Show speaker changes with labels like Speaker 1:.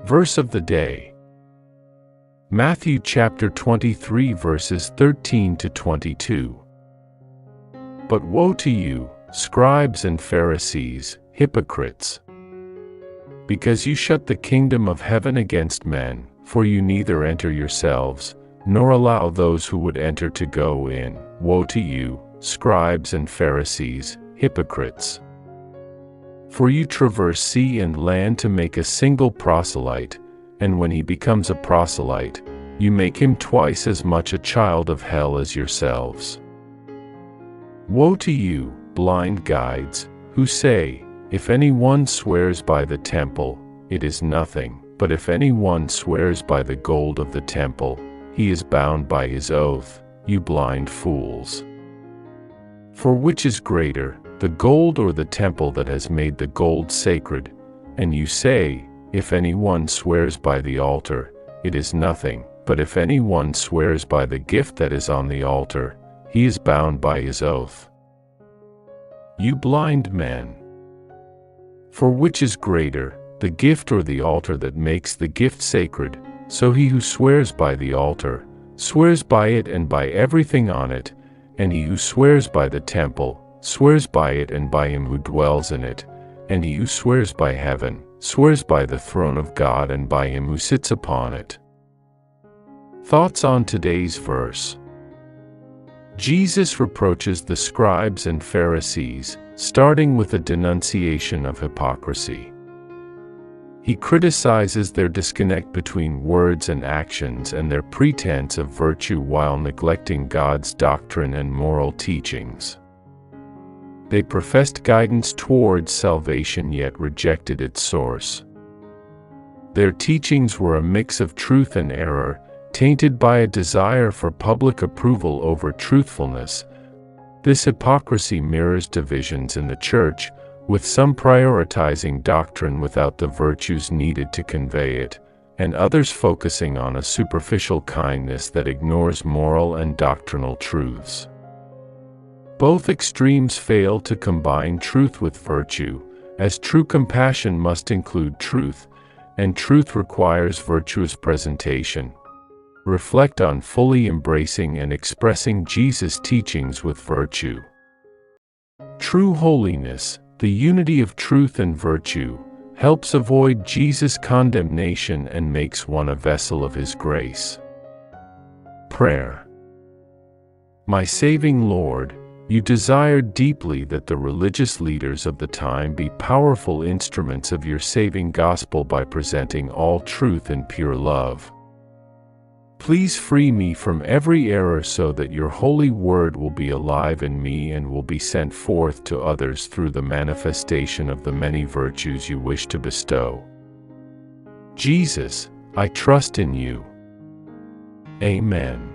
Speaker 1: Verse of the day. Matthew chapter 23 verses 13 to 22. But woe to you, scribes and Pharisees, hypocrites! Because you shut the kingdom of heaven against men, for you neither enter yourselves, nor allow those who would enter to go in. Woe to you, scribes and Pharisees, hypocrites! For you traverse sea and land to make a single proselyte, and when he becomes a proselyte, you make him twice as much a child of hell as yourselves. Woe to you, blind guides, who say, if anyone swears by the temple, it is nothing, but if anyone swears by the gold of the temple, he is bound by his oath, you blind fools. For which is greater, the gold or the temple that has made the gold sacred? And you say, if anyone swears by the altar, it is nothing, but if anyone swears by the gift that is on the altar, he is bound by his oath. You blind men! For which is greater, the gift or the altar that makes the gift sacred? So he who swears by the altar, swears by it and by everything on it, and he who swears by the temple, swears by it and by him who dwells in it, and he who swears by heaven, swears by the throne of God and by him who sits upon it. Thoughts on today's verse. Jesus reproaches the scribes and Pharisees, starting with a denunciation of hypocrisy. He criticizes their disconnect between words and actions and their pretense of virtue while neglecting God's doctrine and moral teachings. They professed guidance towards salvation yet rejected its source. Their teachings were a mix of truth and error, tainted by a desire for public approval over truthfulness. This hypocrisy mirrors divisions in the church, with some prioritizing doctrine without the virtues needed to convey it, and others focusing on a superficial kindness that ignores moral and doctrinal truths. Both extremes fail to combine truth with virtue, as true compassion must include truth, and truth requires virtuous presentation. Reflect on fully embracing and expressing Jesus' teachings with virtue. True holiness, the unity of truth and virtue, helps avoid Jesus' condemnation and makes one a vessel of his grace. Prayer. My saving Lord, you desired deeply that the religious leaders of the time be powerful instruments of your saving gospel by presenting all truth in pure love. Please free me from every error so that your holy word will be alive in me and will be sent forth to others through the manifestation of the many virtues you wish to bestow. Jesus, I trust in you. Amen.